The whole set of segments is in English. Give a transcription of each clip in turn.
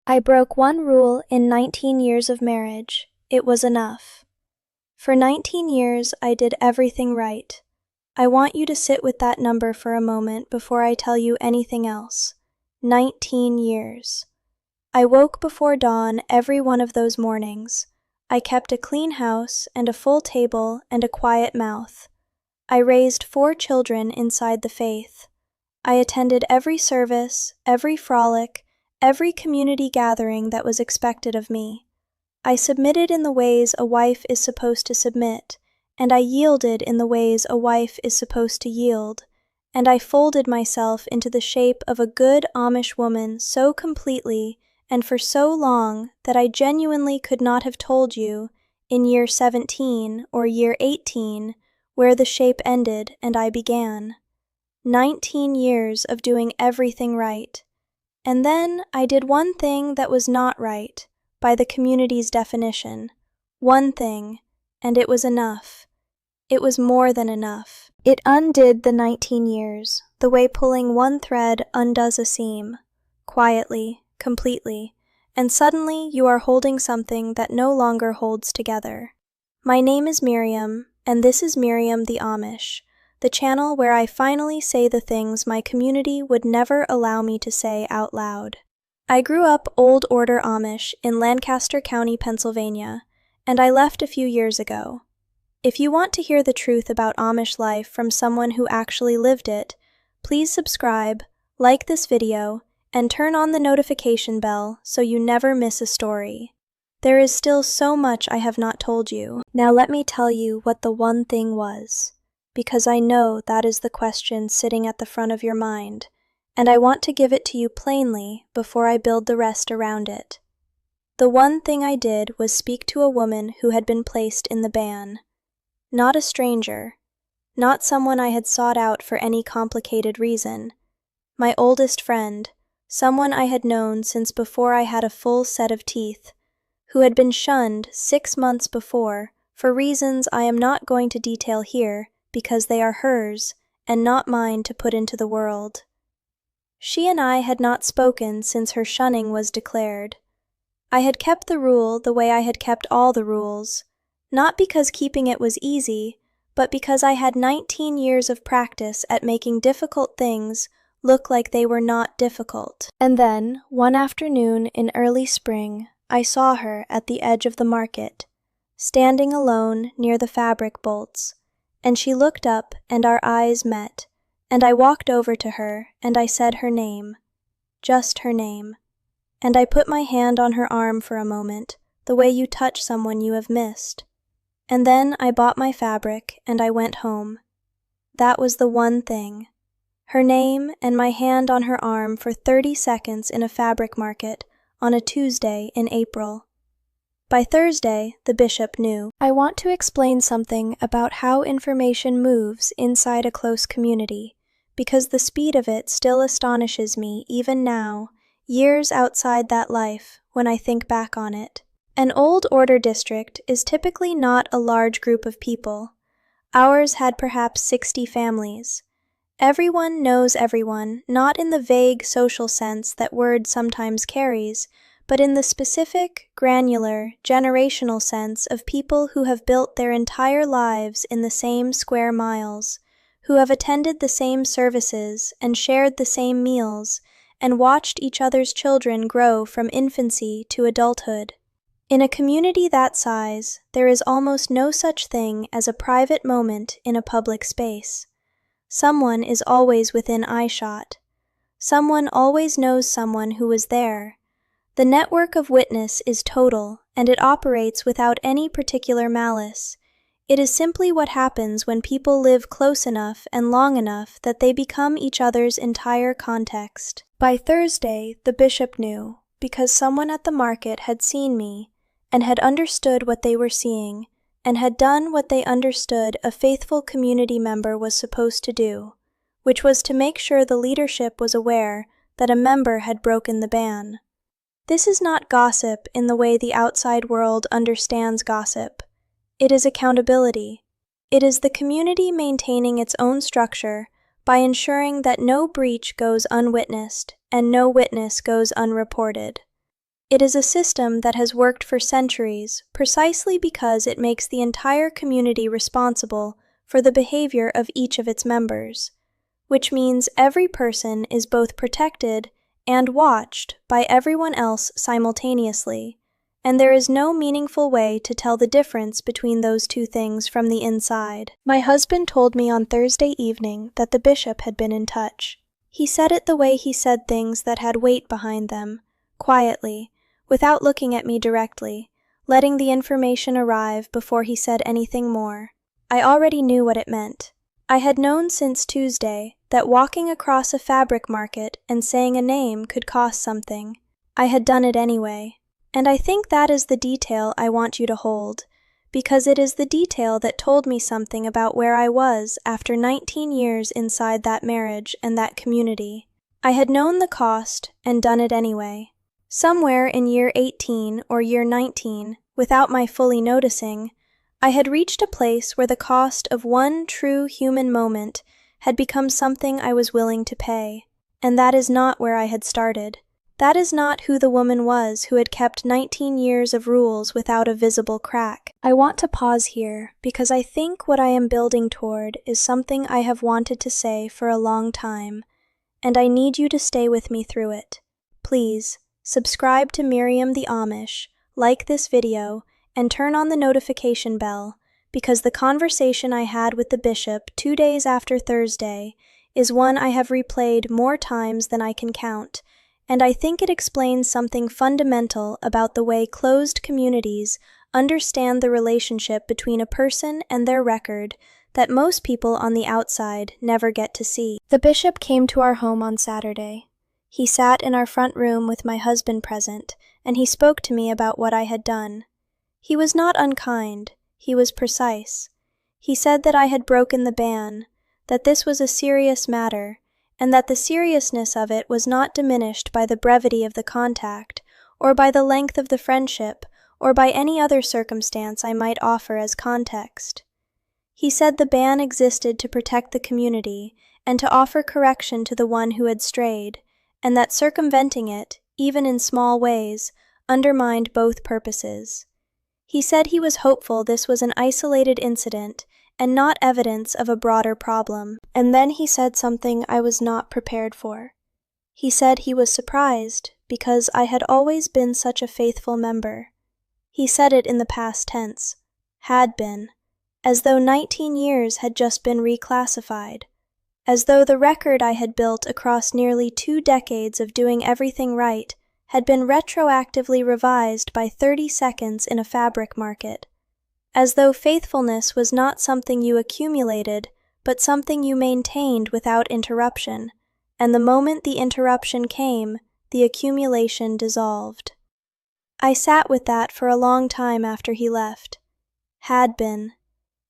I broke one rule in 19 years of marriage. It was enough. For 19 years, I did everything right. I want you to sit with that number for a moment before I tell you anything else. 19 years. I woke before dawn every one of those mornings. I kept a clean house and a full table and a quiet mouth. I raised 4 children inside the faith. I attended every service, every frolic, every community gathering that was expected of me. I submitted in the ways a wife is supposed to submit, and I yielded in the ways a wife is supposed to yield, and I folded myself into the shape of a good Amish woman so completely and for so long that I genuinely could not have told you, in year 17 or year 18, where the shape ended and I began. 19 years of doing everything right. And then I did one thing that was not right, by the community's definition. One thing, and it was enough. It was more than enough. It undid the 19 years, the way pulling one thread undoes a seam, quietly, completely, and suddenly you are holding something that no longer holds together. My name is Miriam, and this is Miriam the Amish, the channel where I finally say the things my community would never allow me to say out loud. I grew up Old Order Amish in Lancaster County, Pennsylvania, and I left a few years ago. If you want to hear the truth about Amish life from someone who actually lived it, please subscribe, like this video, and turn on the notification bell so you never miss a story. There is still so much I have not told you. Now let me tell you what the one thing was, because I know that is the question sitting at the front of your mind, and I want to give it to you plainly before I build the rest around it. The one thing I did was speak to a woman who had been placed in the ban. Not a stranger, not someone I had sought out for any complicated reason. My oldest friend, someone I had known since before I had a full set of teeth, who had been shunned 6 months before for reasons I am not going to detail here because they are hers and not mine to put into the world. She and I had not spoken since her shunning was declared. I had kept the rule the way I had kept all the rules, not because keeping it was easy, but because I had 19 years of practice at making difficult things look like they were not difficult. And then, one afternoon in early spring, I saw her at the edge of the market, standing alone near the fabric bolts, and she looked up and our eyes met, and I walked over to her and I said her name, just her name, and I put my hand on her arm for a moment, the way you touch someone you have missed. And then I bought my fabric and I went home. That was the one thing. Her name and my hand on her arm for 30 seconds in a fabric market on a Tuesday in April. By Thursday, the bishop knew. I want to explain something about how information moves inside a close community, because the speed of it still astonishes me even now, years outside that life, when I think back on it. An old order district is typically not a large group of people. Ours had perhaps 60 families. Everyone knows everyone, not in the vague social sense that word sometimes carries, but in the specific, granular, generational sense of people who have built their entire lives in the same square miles, who have attended the same services and shared the same meals, and watched each other's children grow from infancy to adulthood. In a community that size, there is almost no such thing as a private moment in a public space. Someone is always within eyeshot. Someone always knows someone who was there. The network of witness is total, and it operates without any particular malice. It is simply what happens when people live close enough and long enough that they become each other's entire context. By Thursday, the bishop knew, because someone at the market had seen me, and had understood what they were seeing, and had done what they understood a faithful community member was supposed to do, which was to make sure the leadership was aware that a member had broken the ban. This is not gossip in the way the outside world understands gossip. It is accountability. It is the community maintaining its own structure by ensuring that no breach goes unwitnessed and no witness goes unreported. It is a system that has worked for centuries precisely because it makes the entire community responsible for the behavior of each of its members, which means every person is both protected and watched by everyone else simultaneously, and there is no meaningful way to tell the difference between those two things from the inside. My husband told me on Thursday evening that the bishop had been in touch. He said it the way he said things that had weight behind them, quietly, without looking at me directly, letting the information arrive before he said anything more. I already knew what it meant. I had known since Tuesday that walking across a fabric market and saying a name could cost something. I had done it anyway. And I think that is the detail I want you to hold, because it is the detail that told me something about where I was after 19 years inside that marriage and that community. I had known the cost and done it anyway. Somewhere in year 18 or year 19, without my fully noticing, I had reached a place where the cost of one true human moment had become something I was willing to pay, and that is not where I had started. That is not who the woman was who had kept 19 years of rules without a visible crack. I want to pause here because I think what I am building toward is something I have wanted to say for a long time, and I need you to stay with me through it. Please, subscribe to Miriam the Amish, like this video, and turn on the notification bell, because the conversation I had with the bishop 2 days after Thursday is one I have replayed more times than I can count, and I think it explains something fundamental about the way closed communities understand the relationship between a person and their record that most people on the outside never get to see. The bishop came to our home on Saturday. He sat in our front room with my husband present, and he spoke to me about what I had done. He was not unkind, he was precise. He said that I had broken the ban, that this was a serious matter, and that the seriousness of it was not diminished by the brevity of the contact, or by the length of the friendship, or by any other circumstance I might offer as context. He said the ban existed to protect the community, and to offer correction to the one who had strayed, and that circumventing it, even in small ways, undermined both purposes. He said he was hopeful this was an isolated incident, and not evidence of a broader problem. And then he said something I was not prepared for. He said he was surprised because I had always been such a faithful member. He said it in the past tense, had been, as though 19 years had just been reclassified, as though the record I had built across nearly 2 decades of doing everything right had been retroactively revised by 30 seconds in a fabric market. As though faithfulness was not something you accumulated, but something you maintained without interruption, and the moment the interruption came, the accumulation dissolved. I sat with that for a long time after he left. Had been.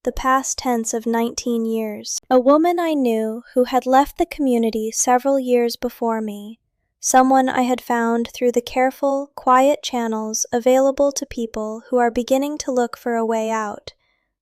The past tense of 19 years. A woman I knew who had left the community several years before me, someone I had found through the careful, quiet channels available to people who are beginning to look for a way out,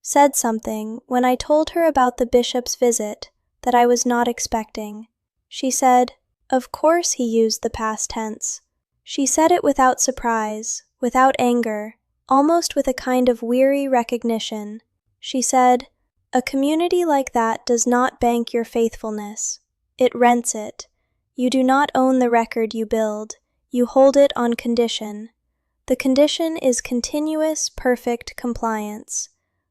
said something when I told her about the bishop's visit that I was not expecting. She said, "Of course he used the past tense." She said it without surprise, without anger, almost with a kind of weary recognition. She said, "A community like that does not bank your faithfulness. It rents it. You do not own the record you build. You hold it on condition. The condition is continuous, perfect compliance.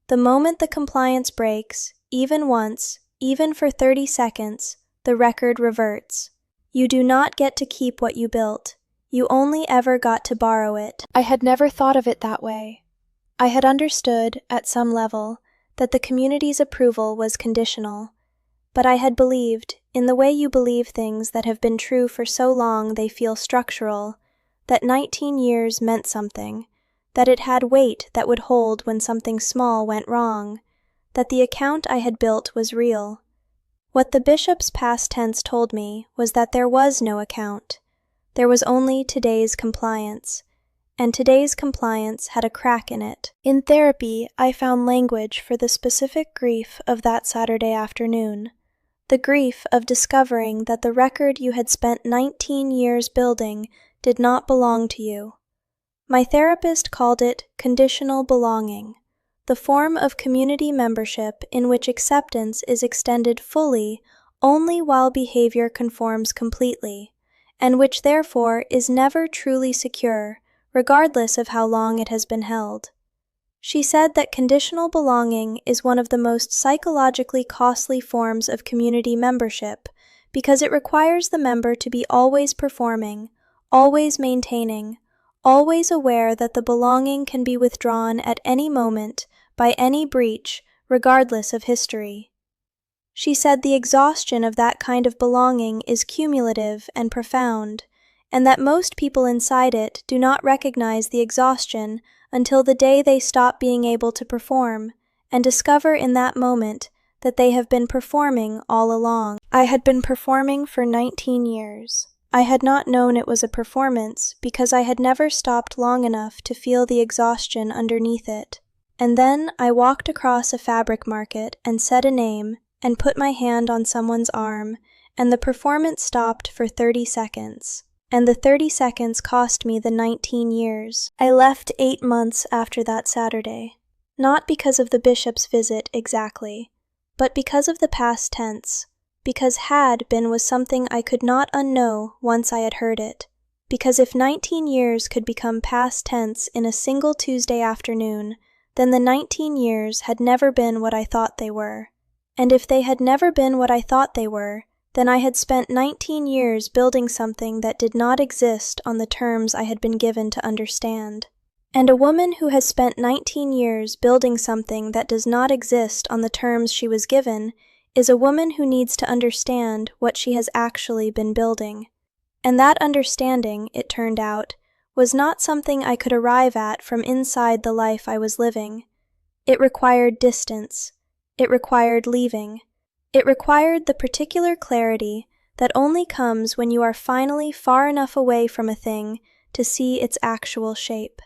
The moment the compliance breaks, even once, even for 30 seconds, the record reverts. You do not get to keep what you built. You only ever got to borrow it." I had never thought of it that way. I had understood, at some level, that the community's approval was conditional, but I had believed, in the way you believe things that have been true for so long they feel structural, that 19 years meant something, that it had weight that would hold when something small went wrong, that the account I had built was real. What the bishop's past tense told me was that there was no account. There was only today's compliance, and today's compliance had a crack in it. In therapy, I found language for the specific grief of that Saturday afternoon. The grief of discovering that the record you had spent 19 years building did not belong to you. My therapist called it conditional belonging, the form of community membership in which acceptance is extended fully only while behavior conforms completely, and which therefore is never truly secure, regardless of how long it has been held. She said that conditional belonging is one of the most psychologically costly forms of community membership because it requires the member to be always performing, always maintaining, always aware that the belonging can be withdrawn at any moment by any breach, regardless of history. She said the exhaustion of that kind of belonging is cumulative and profound, and that most people inside it do not recognize the exhaustion until the day they stop being able to perform, and discover in that moment that they have been performing all along. I had been performing for 19 years. I had not known it was a performance because I had never stopped long enough to feel the exhaustion underneath it. And then I walked across a fabric market and said a name and put my hand on someone's arm, and the performance stopped for 30 seconds. And the 30 seconds cost me the 19 years. I left 8 months after that Saturday. Not because of the bishop's visit exactly, but because of the past tense. Because had been was something I could not unknow once I had heard it. Because if 19 years could become past tense in a single Tuesday afternoon, then the 19 years had never been what I thought they were. And if they had never been what I thought they were, then I had spent 19 years building something that did not exist on the terms I had been given to understand. And a woman who has spent 19 years building something that does not exist on the terms she was given is a woman who needs to understand what she has actually been building. And that understanding, it turned out, was not something I could arrive at from inside the life I was living. It required distance. It required leaving. It required the particular clarity that only comes when you are finally far enough away from a thing to see its actual shape.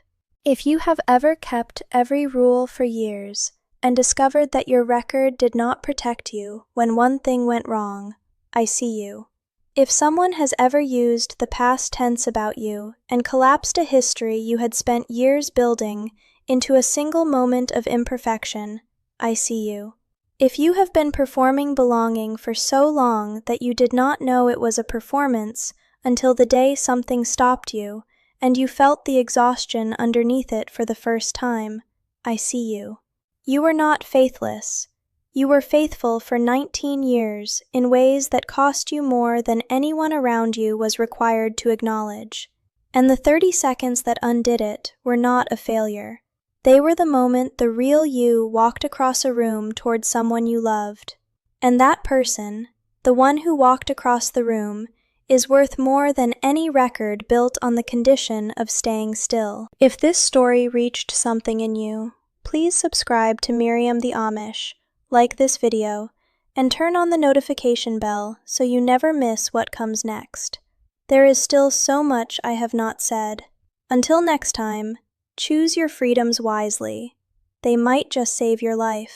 If you have ever kept every rule for years and discovered that your record did not protect you when one thing went wrong, I see you. If someone has ever used the past tense about you and collapsed a history you had spent years building into a single moment of imperfection, I see you. If you have been performing belonging for so long that you did not know it was a performance until the day something stopped you and you felt the exhaustion underneath it for the first time, I see you. You were not faithless. You were faithful for 19 years in ways that cost you more than anyone around you was required to acknowledge. And the 30 seconds that undid it were not a failure. They were the moment the real you walked across a room toward someone you loved. And that person, the one who walked across the room, is worth more than any record built on the condition of staying still. If this story reached something in you, please subscribe to Miriam the Amish, like this video, and turn on the notification bell so you never miss what comes next. There is still so much I have not said. Until next time, choose your freedoms wisely. They might just save your life.